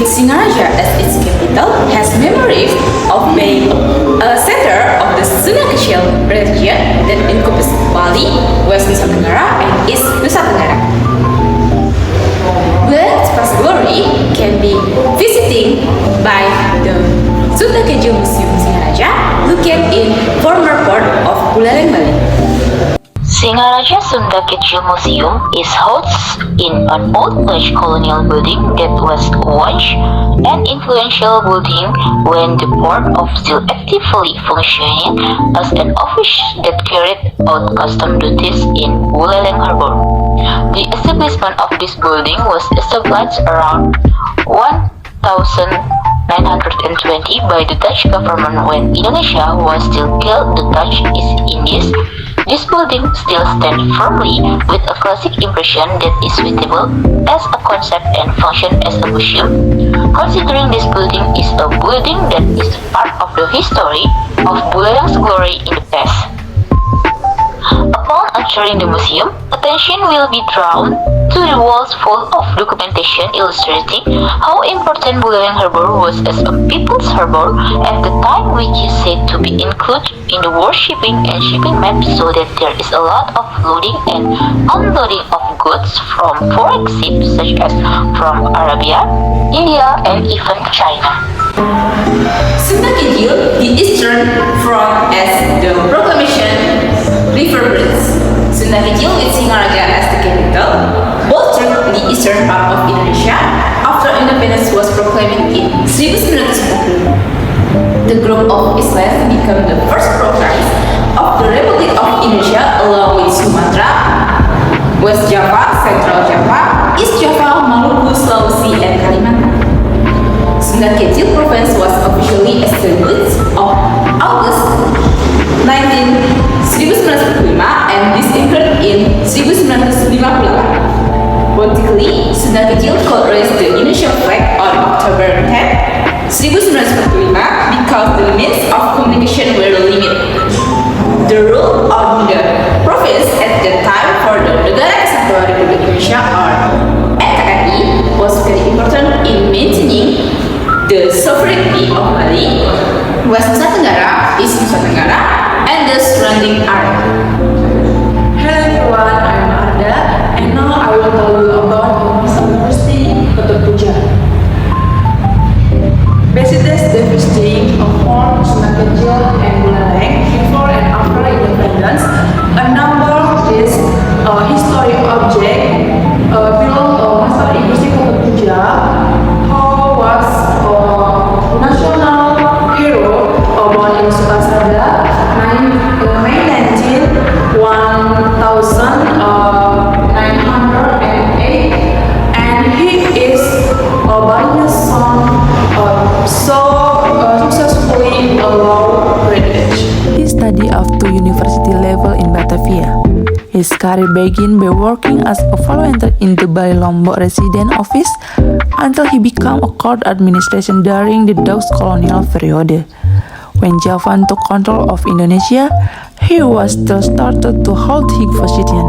with Singaraja as its capital, has memories of being a center of the Sunda Ketjil region that encompasses Bali, West Nusa Tenggara, and East Nusa Tenggara. Bulaleng's past glory can be visiting by the Sunda Ketjil Museum Singaraja, located in former port of Buleleng, Bali. Singaraja Sunda Ketjil Museum is housed in an old Dutch colonial building that was once an influential building when the port of still actively functioning as an office that carried out custom duties in Buleleng Harbor. The establishment of this building was established around 1920 by the Dutch government when Indonesia was still called the Dutch East Indies. This building still stands firmly with a classic impression that is suitable as a concept and function as a museum, considering this building is a building that is part of the history of Buleleng's glory in the past. Upon entering the museum, attention will be drawn to the walls full of documentation illustrating how important Buleleng Harbor was as a people's harbor at the time, which is said to be included in the world shipping and shipping map, so that there is a lot of loading and unloading of goods from foreign ships such as from Arabia, India, and even China. Sunda Ketjil, the eastern front as the proclamation reverberates. Sunda Ketjil with Singaraja as the capital bolstered the eastern part of Indonesia after independence was proclaimed in 1945. The group of islands became the first province of the Republic of Indonesia along with Sumatra, West Java, Central Java, East Java, Maluku, Sulawesi, and Kalimantan. Sunda Ketjil province was officially established on August 1945 and disintegrated in 1958. Politically, Sunda Ketjil could raise the Indonesian flag on October 10, 1945 because the means of communication were limited. The rule of the province at that time for the Negara Kesatuan Republik Indonesia or NKRI was very important in maintaining the sovereignty of Bali, West Nusa Tenggara, East Nusa Tenggara, and the surrounding area. Hello everyone, I'm Arda, and now I will tell you about Miss University Ketjil. Besides the visiting of all Sunda Ketjil and Buleleng before and after independence, a number of these historic objects below Master University Ketjil, who was national hero born in Soenda, May 19, 1908, and he is Bali's son, successfully law graduate. He studied up to university level in Batavia. His career began by working as a volunteer in the Bali Lombok resident office until he became a court administration during the Dutch colonial period. When Java took control of Indonesia, he was still started to hold his position.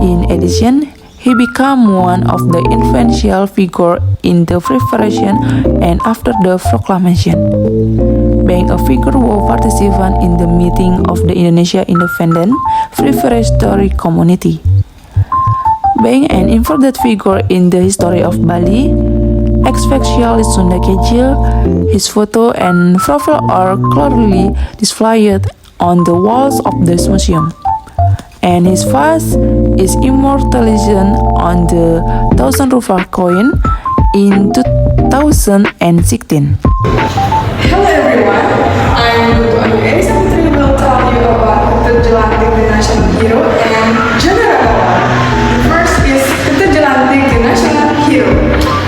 In addition, he became one of the influential figures in the preparation and after the proclamation, being a figure who participated in the meeting of the Indonesia Independent Preparatory Community. Being an important figure in the history of Bali, especially Sunda Ketjil, his photo and profile are clearly displayed on the walls of this museum, and his face is immortalized on the 1,000 rupiah coin in 2016. Hello everyone, I'm Widnyani and will tell you about Ketjil, the national hero, and general one. First is Ketjil, the national hero.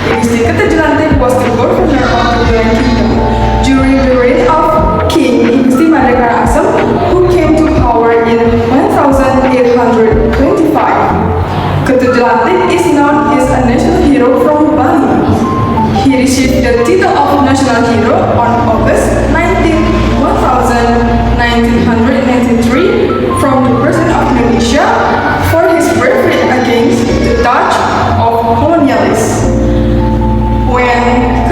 Ketjil was the governor of the Buleleng Kingdom during the reign of King Igusti Madegara Asem, who came to power in 1825. Ketjil is known as a national hero from Bali. He received the title of national hero on August 19, 1993 from the President of Indonesia for his bravery against the Dutch of colonialists. When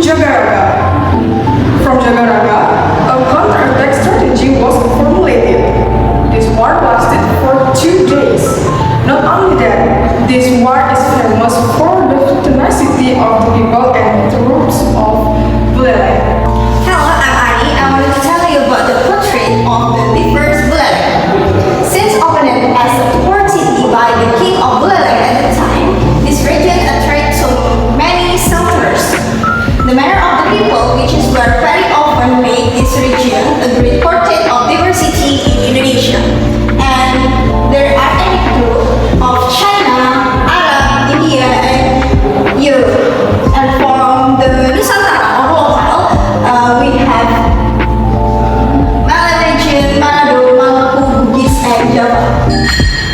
Jagaraga. From Jagaraga, a counterattack strategy was formulated. This war lasted for 2 days. Not only that, this war is famous for the tenacity of the people and troops of Buleleng. Hello, I'm Ani. I want to tell you about the portrait of the first Buleleng. Since opened as a port city by the king of Buleleng at the time, this region attracts so many settlers. The manner of the people, which is were very often made this region a great portrait of diversity in Indonesia. And there are ethnic groups of China, Arab, India, and Europe. And from the Nusantara or local, we have Malaysian, Manado, Maluku, Bugis, and Java.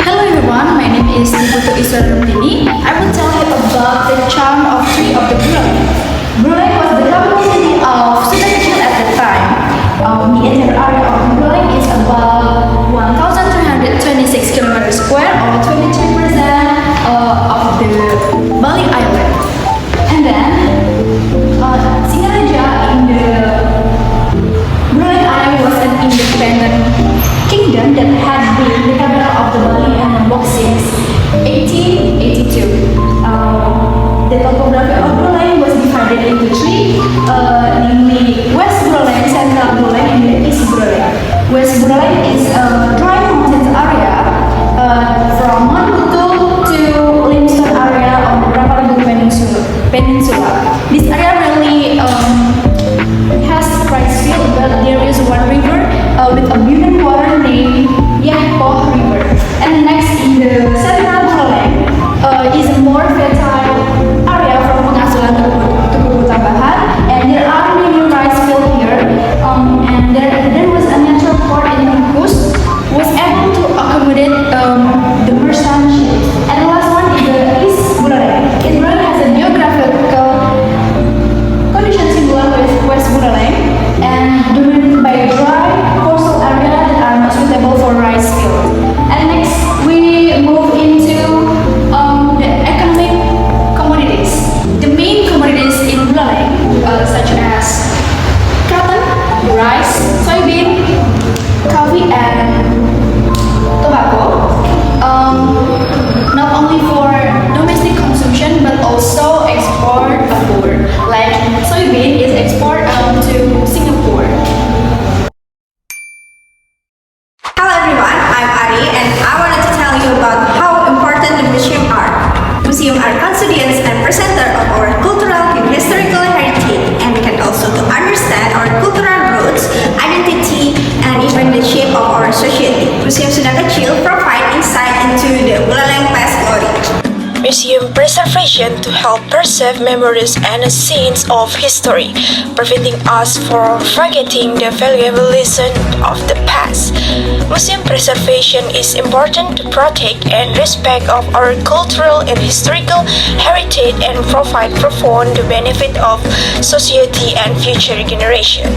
Hello everyone, my name is Widnyani. I will tell you about the charm of tree of the Brunei. Brunei was the capital city of Soenda Ketjil at the time. The entire area of Brunei is about 1,326 kilometers square or 22% of the Bali Island. And then Singaraja in the Brunei Island was an independent kingdom that had been the capital of the Bali and Lombok since 1882. The topography of Brunei was divided into three, namely West Brunei, Central Brunei, and the East Brunei. West Brunei is a dry mountains area from Maluku to limestone area on the Rapalagu Peninsula. This area really has rice field, but there is one river with abundant water named Yahpo River. And next in the Central Brunei is a more fertile area from Pengasulan to Kubu Tambahan, and there are many rice fields here. And there was a natural port in Bungkus was able to accommodate the merchant ships. And the last one is the East Brunei. It really has a geographical condition similar with West Brunei and dominated by dry coastal area that are not suitable for rice fields. And next we move into the economic commodities. The main commodities in Brunei such as cotton, rice, soybean, coffee, and tobacco. Not only for domestic consumption but also export abroad. Like soybean is export to Singapore. Hello everyone, I'm Ari and I wanted to tell you about how important the museum are. Museum are custodians and presenter of our cultural and historical heritage, and we can also to understand our cultural roots, identity, and even the shape of our society. Museum Soenda Ketjil provide insight into the Buleleng past glory. Museum preservation to help preserve memories and scenes of history, preventing us from forgetting the valuable lesson of the past. Museum preservation is important to protect and respect of our cultural and historical heritage and provide profound the benefit of society and future generation.